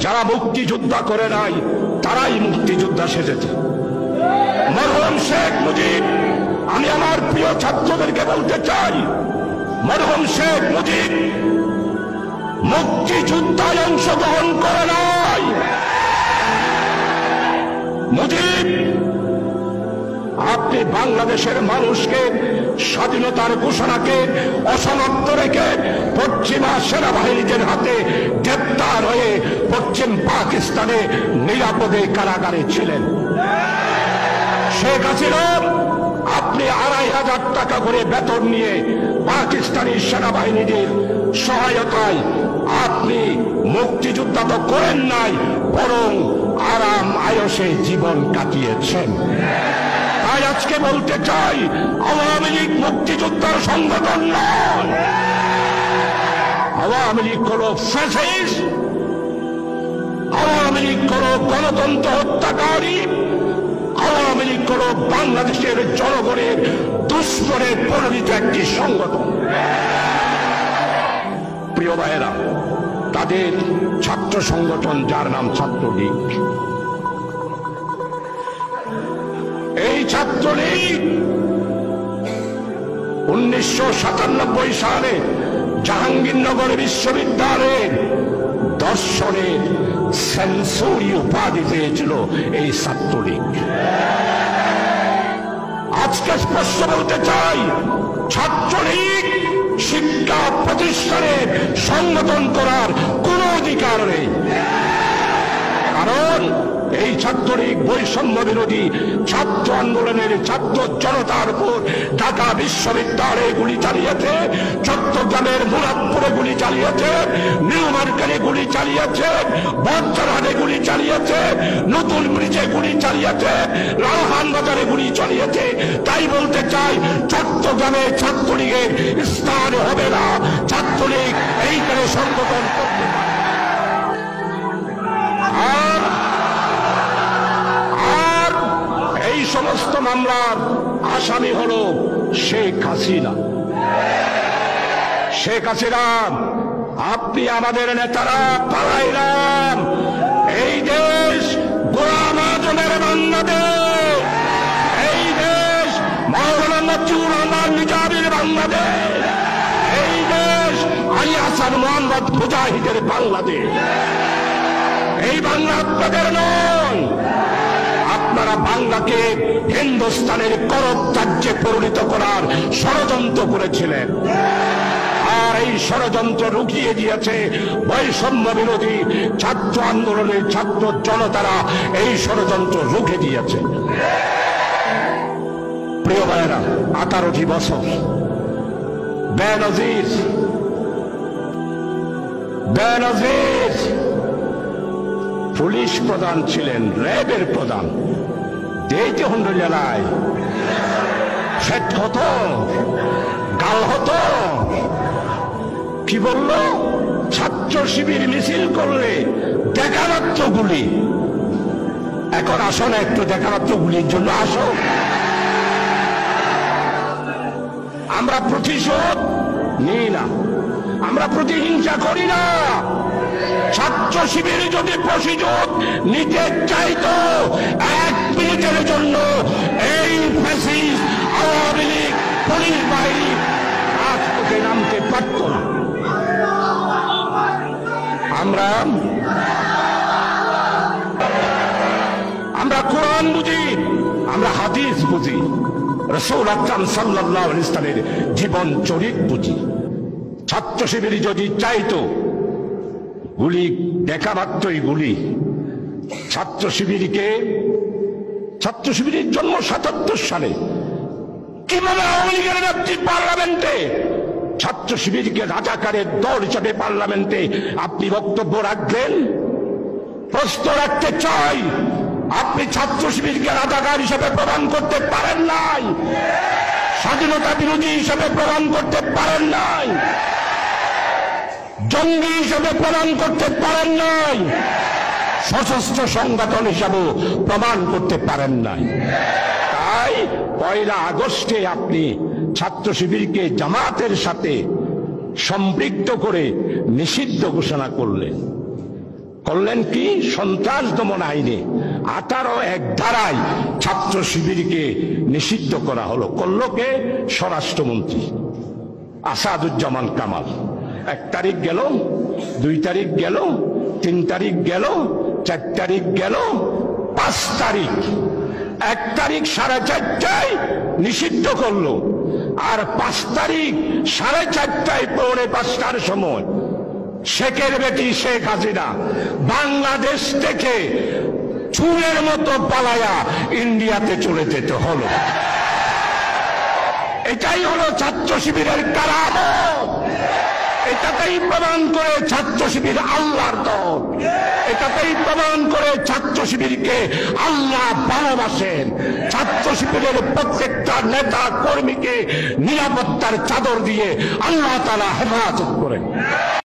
যারা মুক্তিযোদ্ধা করে নাই তারাই মুক্তিযোদ্ধা সেজেছে। মরহুম শেখ মুজিব, আমি আমার প্রিয় ছাত্রদেরকে বলতে চাই, মরহুম শেখ মুজিব মুক্তিযুদ্ধায় অংশগ্রহণ করে নাই। মুজিব আপনি বাংলাদেশের মানুষকে স্বাধীনতার ঘোষণাকে অসমাপ্ত রেখে পশ্চিমা সেনাবাহিনীদের হাতে গ্রেপ্তার হয়ে পশ্চিম পাকিস্তানে নিরাপদে কারাগারে ছিলেন। শেখ হাসিনা আপনি ২৫০০ টাকা করে বেতন নিয়ে পাকিস্তানি সেনাবাহিনীদের সহায়তায় আপনি মুক্তিযুদ্ধ তো করেন নাই, বরং আরাম আয়সে জীবন কাটিয়েছেন। তাই আজকে বলতে চাই, আওয়ামী লীগ মুক্তিযোদ্ধার সংগঠন নয়। আওয়ামী লীগ কোন ফ্যাসিস্ট, আওয়ামী লীগ কোন গণতন্ত্র হত্যাকারী, আওয়ামী লীগ কোন বাংলাদেশের জনগণের দুশ্মনে পরিণত একটি সংগঠন। প্রিয় ভাইয়েরা, তাদের ছাত্র সংগঠন যার নাম ছাত্রলীগ, এই ছাত্রলীগ 1997 সালে জাহাঙ্গীরনগর বিশ্ববিদ্যালয়ের দর্শনের সেন্সরি উপাধি পেয়েছিল এই ছাত্রলীগ। আজকে স্পষ্ট বলতে চাই, ছাত্রলীগ শিক্ষা প্রতিষ্ঠানে সংগঠন করার কোন অধিকার নেই। কারণ এই ছাত্রলীগ বৈষম্য বিরোধী ছাত্র আন্দোলনের ছাত্র জনতার উপর ঢাকা বিশ্ববিদ্যালয়ে গুলি চালিয়েছে, চট্টগ্রামের মুরাদপুরে গুলি চালিয়েছে, নিউ মার্কেটে গুলি চালিয়েছে, বর্ষাঘাটে গুলি চালিয়েছে, নতুন ব্রিজে গুলি চালিয়েছে, লালখান বাজারে গুলি চালিয়েছে। তাই বলতে চাই, চট্টগ্রামে ছাত্রলীগের স্থান হবে না। ছাত্রলীগ এইখানে সংগঠন করতে পারে। এই সমস্ত মামলার আসামি হল শেখ হাসিনা। শেখ হাসিনা, আপনি আমাদের নেতারা পালাইলাম, এই দেশ গোলাম আজমের বাংলাদেশ, এই দেশ মাওলানা মতিউর রহমান নিজামীর বাংলাদেশ, এই দেশ আলী হাসান মোহাম্মদ মুজাহিদের বাংলাদেশ। এই বাংলা আপনাদের নয়। আপনারা বাংলাকে হিন্দুস্তানের করব রাজ্যে পরিণত করার ষড়যন্ত্র করেছিলেন, আর এই ষড়যন্ত্র রুখিয়ে দিয়েছে বৈষম্য বিরোধী ছাত্র আন্দোলনের ছাত্র জনতারা। এই ষড়যন্ত্র রুখে দিয়েছে। প্রিয় ভাইয়েরা, 18টি বছর বেনজির পুলিশ প্রধান ছিলেন, র্যাবের প্রধান। দেইতে হন্ড জেলায় সেট হতো, গাল হতো। কি বলল? ছাত্র শিবির মিছিল করলে দেখামাত্র গুলি। এখন আসো না, একটু দেখামাত্র গুলির জন্য আসো। আমরা প্রতিশোধ নিই না, আমরা প্রতিহিংসা করি না। ছাত্র শিবির যদি প্রতিশোধ নিতে চাইতো, 1 মিনিটের জন্য এই ফ্যাসিস্ট আওয়ামী লীগ পুলিশ বাহিনী রাজপথে নামতে পারত না। আমরা কোরআন বুঝি, আমরা হাদিস বুঝি, রাসূল আকরাম সাল্লাল্লাহু আলাইহি ওয়াসাল্লামের জীবন চরিত বুঝি। ছাত্র শিবির যদি চাইতো, গুলি দেখা মাত্রই গুলি। ছাত্র শিবিরের জন্ম 77 সালে। কিভাবে আওয়ামী লীগের নেত্রী পার্লামেন্টে ছাত্র শিবিরকে রাজাকারের দল হিসাবে পার্লামেন্টে আপনি বক্তব্য রাখলেন? প্রশ্ন রাখতে চাই, আপনি ছাত্র শিবিরকে রাজাকার হিসাবে প্রমাণ করতে পারেন নাই, স্বাধীনতা বিরোধী হিসাবে প্রমাণ করতে পারেন নাই, জঙ্গি হিসাবে প্রমাণ করতে পারেন নাই, সশস্ত্র সংগঠন হিসাবে প্রমাণ করতে পারেন নাই। তাই 1 আগস্টে আপনি ছাত্র শিবিরকে জামাতের সাথে সম্পৃক্ত করে নিষিদ্ধ ঘোষণা করলেন। করলেন কি? সন্ত্রাস দমন আইনে 18(1) ধারায় ছাত্র শিবিরকে নিষিদ্ধ করা হলো। করলো কে? স্বরাষ্ট্রমন্ত্রী আসাদুজ্জামান কামাল। 1 তারিখ গেল, 2 তারিখ গেল, 3 তারিখ গেল, 4 তারিখ গেল, 5 তারিখ। 1 তারিখ 4:30টায় নিষিদ্ধ করলো, আর 5 তারিখ 4:30টায়, 4:45টার সময় শেখের বেটি শেখ হাসিনা বাংলাদেশ থেকে চুরের মতো পালায়া ইন্ডিয়াতে চলে যেতে হলো। এটাই হলো ছাত্র শিবিরের কারামত। এটাতেই প্রমাণ করে ছাত্র শিবির আল্লাহর দল। এটাতেই প্রমাণ করে ছাত্র শিবিরকে আল্লাহ ভালোবাসেন। ছাত্র শিবিরের প্রত্যেকটা নেতা কর্মীকে নিরাপত্তার চাদর দিয়ে আল্লাহ তাআলা হেফাজত করেন।